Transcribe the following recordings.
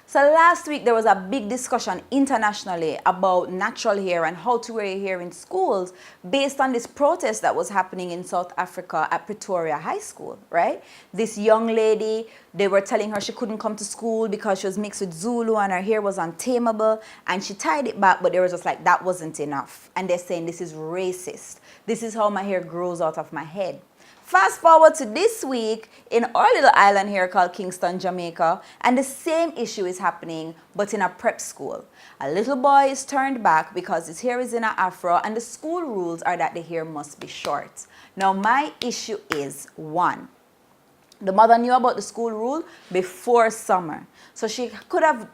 So last week there was a big discussion internationally about natural hair and how to wear your hair in schools based on this protest that was happening in South Africa at Pretoria High School, right? This young lady, they were telling her she couldn't come to school because she was mixed with Zulu and her hair was untamable, and she tied it back, but they were just like, that wasn't enough. And they're saying this is racist. This is how my hair grows out of my head. Fast forward to this week in our little island here called Kingston, Jamaica, and the same issue is happening, but in a prep school. A little boy is turned back because his hair is in an afro, and the school rules are that the hair must be short. Now, my issue is, one, the mother knew about the school rule before summer. So she could have,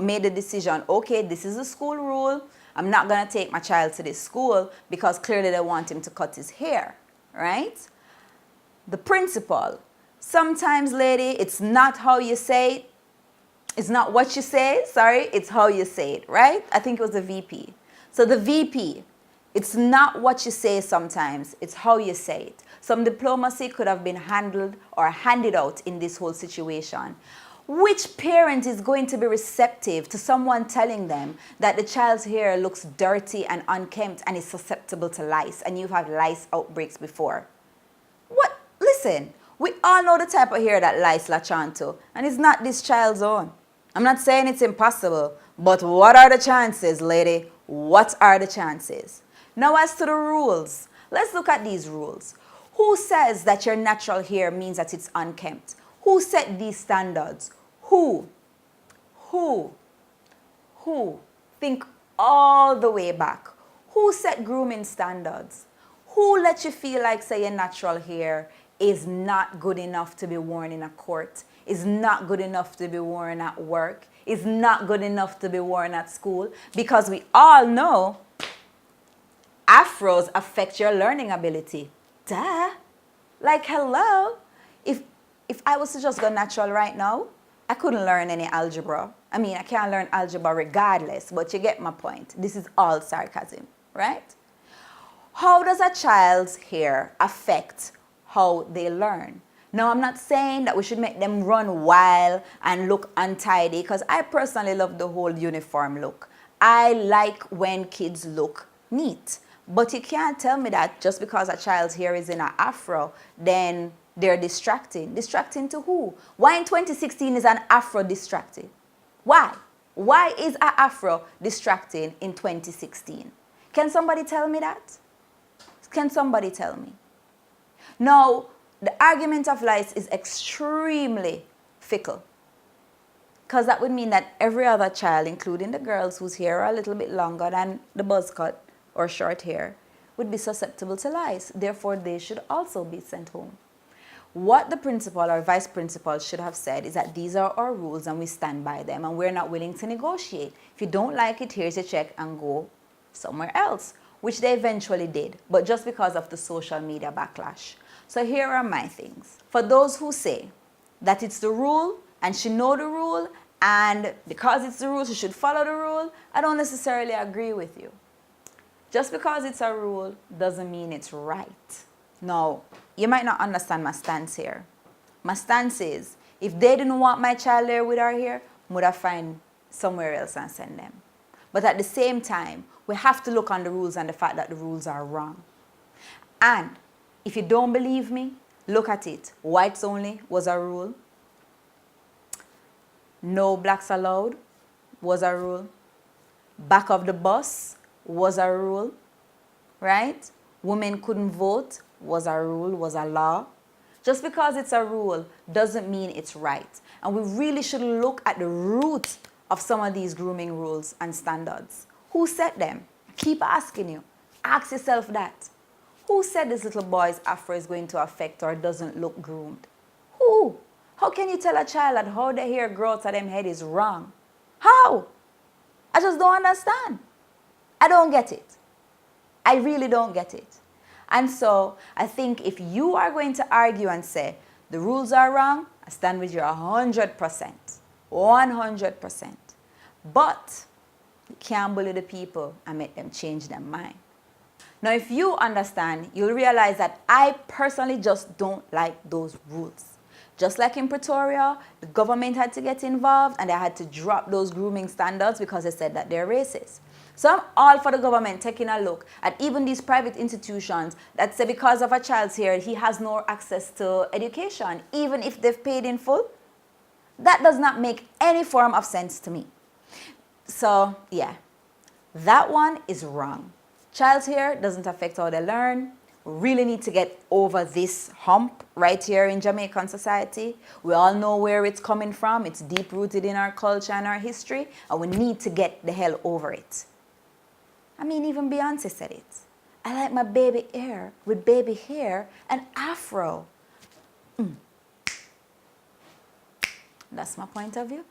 made the decision, okay, this is the school rule. I'm not going to take my child to this school because clearly they want him to cut his hair, right? The principal. Sometimes, lady, it's not how you say it. It's not what you say, sorry, it's how you say it, right? I think it was the VP. So the VP, it's not what you say sometimes, it's how you say it. Some diplomacy could have been handled or handed out in this whole situation. Which parent is going to be receptive to someone telling them that the child's hair looks dirty and unkempt and is susceptible to lice, and you've had lice outbreaks before? What? Listen, we all know the type of hair that lice latch onto, and it's not this child's own. I'm not saying it's impossible, but what are the chances, lady? What are the chances? Now, as to the rules, let's look at these rules. Who says that your natural hair means that it's unkempt? Who set these standards? Who? Think all the way back. Who set grooming standards? Who let you feel like, say, your natural hair is not good enough to be worn in a court, is not good enough to be worn at work, is not good enough to be worn at school? Because we all know Afros affect your learning ability. Duh. Like, hello. If I was to just go natural right now, I couldn't learn any algebra. I mean, I can't learn algebra regardless, but you get my point. This is all sarcasm, right? How does a child's hair affect how they learn? Now, I'm not saying that we should make them run wild and look untidy, because I personally love the whole uniform look. I like when kids look neat. But you can't tell me that just because a child's hair is in an afro, then they're distracting. Distracting to who? Why in 2016 is an afro distracting? Why? Why is an afro distracting in 2016? Can somebody tell me that? Can somebody tell me? Now, the argument of lice is extremely fickle, because that would mean that every other child, including the girls whose hair are a little bit longer than the buzz cut or short hair, would be susceptible to lice. Therefore, they should also be sent home. What the principal or vice principal should have said is that these are our rules and we stand by them and we're not willing to negotiate. If you don't like it, here's your check and go somewhere else, which they eventually did, but just because of the social media backlash. So here are my things. For those who say that it's the rule and she know the rule, and because it's the rule, she should follow the rule, I don't necessarily agree with you. Just because it's a rule doesn't mean it's right. Now, you might not understand my stance here. My stance is, if they didn't want my child there with her hair, I would have find somewhere else and send them. But at the same time, we have to look on the rules and the fact that the rules are wrong. And if you don't believe me, look at it. Whites only was a rule. No blacks allowed was a rule. Back of the bus was a rule, right? Women couldn't vote was a rule, was a law. Just because it's a rule doesn't mean it's right. And we really should look at the root of some of these grooming rules and standards. Who set them? Keep asking you. Ask yourself that. Who said this little boy's afro is going to affect or doesn't look groomed? Who? How can you tell a child that how their hair grows to them head is wrong? How? I just don't understand. I don't get it. I really don't get it. And so I think if you are going to argue and say the rules are wrong, I stand with you 100%. 100%. But you can't bully the people and make them change their mind. Now, if you understand, you'll realize that I personally just don't like those rules. Just like in Pretoria, the government had to get involved and they had to drop those grooming standards because they said that they're racist. So I'm all for the government taking a look at even these private institutions that say because of a child's hair, he has no access to education, even if they've paid in full. That does not make any form of sense to me. So yeah, that one is wrong. Child's hair doesn't affect how they learn. We really need to get over this hump right here in Jamaican society. We all know where it's coming from. It's deep rooted in our culture and our history, and we need to get the hell over it. I mean, even Beyonce said it. I like my baby hair with baby hair and afro. That's my point of view.